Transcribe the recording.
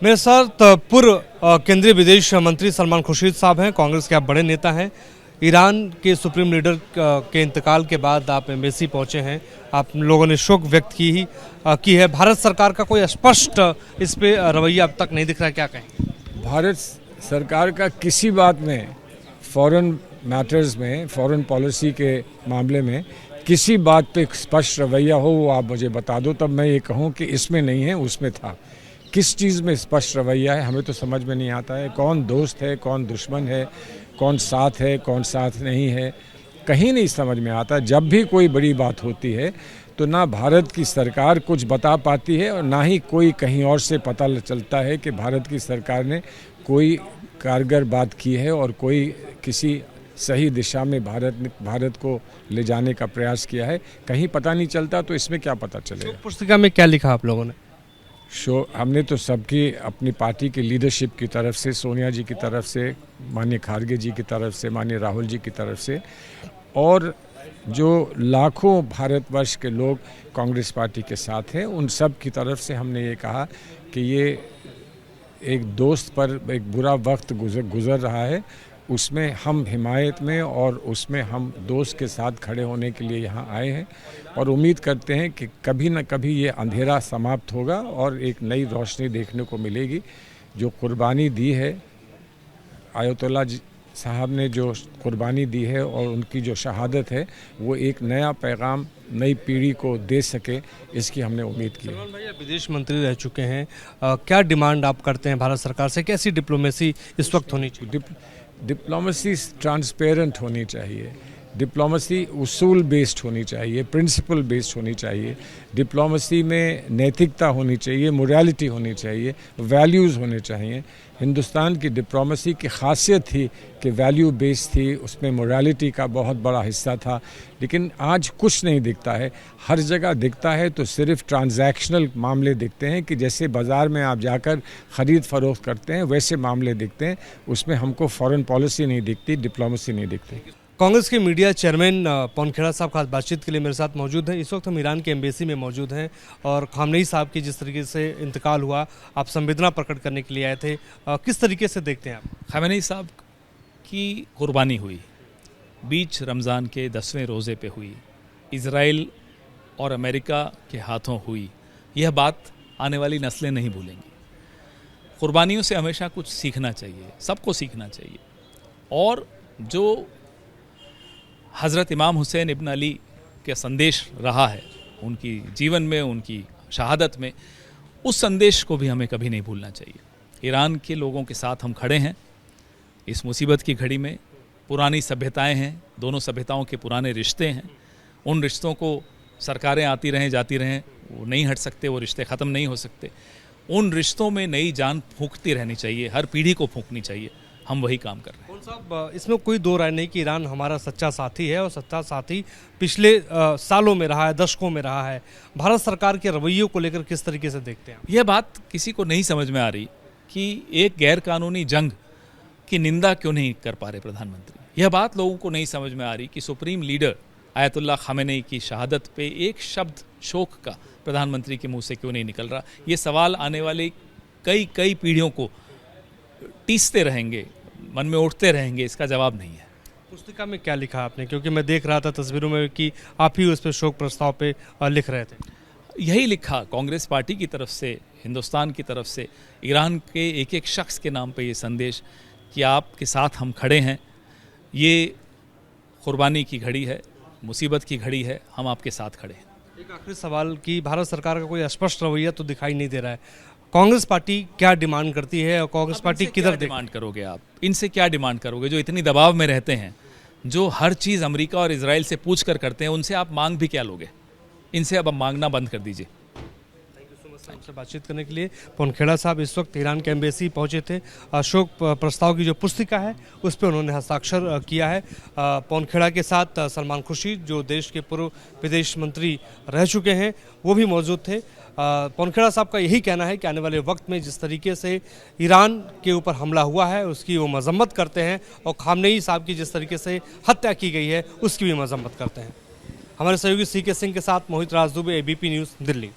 मेरे साथ पूर्व केंद्रीय विदेश मंत्री सलमान खुर्शीद साहब हैं। कांग्रेस के आप बड़े नेता हैं। ईरान के सुप्रीम लीडर के इंतकाल के बाद आप एम्बेसी पहुंचे हैं। आप लोगों ने शोक व्यक्त की है। भारत सरकार का कोई स्पष्ट इस पे रवैया अब तक नहीं दिख रहा, क्या कहें? भारत सरकार का किसी बात में, फॉरेन मैटर्स में, फॉरेन पॉलिसी के मामले में किसी बात पे स्पष्ट रवैया हो वो आप मुझे बता दो, तब मैं ये कहूँ कि इसमें नहीं है, उसमें था। किस चीज़ में स्पष्ट रवैया है हमें तो समझ में नहीं आता है। कौन दोस्त है, कौन दुश्मन है, कौन साथ है, कौन साथ नहीं है, कहीं नहीं समझ में आता। जब भी कोई बड़ी बात होती है तो ना भारत की सरकार कुछ बता पाती है और ना ही कोई कहीं और से पता चलता है कि भारत की सरकार ने कोई कारगर बात की है और कोई किसी सही दिशा में भारत को ले जाने का प्रयास किया है। कहीं पता नहीं चलता तो इसमें क्या पता चलेगा। पुस्तिका में क्या लिखा आप लोगों ने? हमने तो सबकी अपनी पार्टी की लीडरशिप की तरफ से, सोनिया जी की तरफ से, माननीय खारगे जी की तरफ से, माननीय राहुल जी की तरफ से और जो लाखों भारतवर्ष के लोग कांग्रेस पार्टी के साथ हैं, उन सब की तरफ से हमने ये कहा कि ये एक दोस्त पर एक बुरा वक्त गुजर रहा है, उसमें हम हिमायत में और उसमें हम दोस्त के साथ खड़े होने के लिए यहाँ आए हैं और उम्मीद करते हैं कि कभी न कभी ये अंधेरा समाप्त होगा और एक नई रोशनी देखने को मिलेगी। जो कुर्बानी दी है आयतुल्लाह साहब ने, जो कुर्बानी दी है और उनकी जो शहादत है, वो एक नया पैगाम नई पीढ़ी को दे सके, इसकी हमने उम्मीद की है। सलमान भाई, आप विदेश मंत्री रह चुके हैं, क्या डिमांड आप करते हैं भारत सरकार से? कैसी डिप्लोमेसी इस वक्त होनी चाहिए? डिप्लोमेसी ट्रांसपेरेंट होनी चाहिए, डिप्लोमेसी उसूल बेस्ड होनी चाहिए, प्रिंसिपल बेस्ड होनी चाहिए, डिप्लोमेसी में नैतिकता होनी चाहिए, मोरालिटी होनी चाहिए, वैल्यूज़ होने चाहिए। हिंदुस्तान की डिप्लोमेसी की खासियत थी कि वैल्यू बेस्ड थी, उसमें मोरालिटी का बहुत बड़ा हिस्सा था, लेकिन आज कुछ नहीं दिखता है। हर जगह दिखता है तो सिर्फ ट्रांजैक्शनल मामले दिखते हैं कि जैसे बाज़ार में आप जाकर ख़रीद फ़रोख्त करते हैं वैसे मामले दिखते हैं। उसमें हमको फॉरेन पॉलिसी नहीं दिखती, डिप्लोमेसी नहीं दिखती। कांग्रेस के मीडिया चेयरमैन पवन खेड़ा साहब खास बातचीत के लिए मेरे साथ मौजूद हैं। इस वक्त हम ईरान के एम्बेसी में मौजूद हैं और खामनेई साहब की जिस तरीके से इंतकाल हुआ, आप संवेदना प्रकट करने के लिए आए थे, किस तरीके से देखते हैं आप? खामनेई साहब की कुर्बानी हुई, बीच रमज़ान के 10वें रोज़े पे हुई, इज़राइल और अमेरिका के हाथों हुई। यह बात आने वाली नस्लें नहीं भूलेंगी। कुर्बानियों से हमेशा कुछ सीखना चाहिए, सबको सीखना चाहिए। और जो हज़रत इमाम हुसैन इब्न अली का संदेश रहा है उनकी जीवन में, उनकी शहादत में, उस संदेश को भी हमें कभी नहीं भूलना चाहिए। ईरान के लोगों के साथ हम खड़े हैं इस मुसीबत की घड़ी में। पुरानी सभ्यताएं हैं, दोनों सभ्यताओं के पुराने रिश्ते हैं। उन रिश्तों को सरकारें आती रहें जाती रहें, वो नहीं हट सकते, वो रिश्ते ख़त्म नहीं हो सकते। उन रिश्तों में नई जान फूंकती रहनी चाहिए, हर पीढ़ी को फूंकनी चाहिए। हम वही काम कर रहे हैं। साहब, इसमें कोई दो राय नहीं कि ईरान हमारा सच्चा साथी है और सच्चा साथी पिछले सालों में रहा है, दशकों में रहा है। भारत सरकार के रवैये को लेकर किस तरीके से देखते हैं? यह बात किसी को नहीं समझ में आ रही कि एक गैर कानूनी जंग की निंदा क्यों नहीं कर पा रहे प्रधानमंत्री। यह बात लोगों को नहीं समझ में आ रही कि सुप्रीम लीडर आयतुल्लाह खामेनेई की शहादत पे एक शब्द शोक का प्रधानमंत्री के मुंह से क्यों नहीं निकल रहा। ये सवाल आने वाली कई पीढ़ियों को टीसते रहेंगे, मन में उठते रहेंगे, इसका जवाब नहीं है। पुस्तिका में क्या लिखा आपने? क्योंकि मैं देख रहा था तस्वीरों में कि आप ही उस पर शोक प्रस्ताव पे लिख रहे थे। यही लिखा कांग्रेस पार्टी की तरफ से, हिंदुस्तान की तरफ से, ईरान के एक एक शख्स के नाम पे ये संदेश कि आपके साथ हम खड़े हैं। ये कुर्बानी की घड़ी है, मुसीबत की घड़ी है, हम आपके साथ खड़े हैं। एक आखिरी सवाल कि भारत सरकार का कोई स्पष्ट रवैया तो दिखाई नहीं दे रहा है। कांग्रेस पार्टी क्या डिमांड करती है और कांग्रेस पार्टी किधर डिमांड करोगे आप? इनसे क्या डिमांड करोगे जो इतनी दबाव में रहते हैं, जो हर चीज़ अमेरिका और इजराइल से पूछ कर करते हैं? उनसे आप मांग भी क्या लोगे? इनसे अब मांगना बंद कर दीजिए। थैंक यू सो मच आपसे बातचीत करने के लिए। पवन खेड़ा साहब इस वक्त ईरान के एम्बेसी पहुंचे थे। अशोक प्रस्ताव की जो पुस्तिका है उस पर उन्होंने हस्ताक्षर किया है। पवन खेड़ा के साथ सलमान खुर्शीद, जो देश के पूर्व विदेश मंत्री रह चुके हैं, वो भी मौजूद थे। पवन खेड़ा साहब का यही कहना है कि आने वाले वक्त में जिस तरीके से ईरान के ऊपर हमला हुआ है उसकी वो मजम्मत करते हैं और खामनेई साहब की जिस तरीके से हत्या की गई है उसकी भी मजम्मत करते हैं। हमारे सहयोगी सीके सिंह के साथ मोहित राज दुबे, एबीपी न्यूज़, दिल्ली।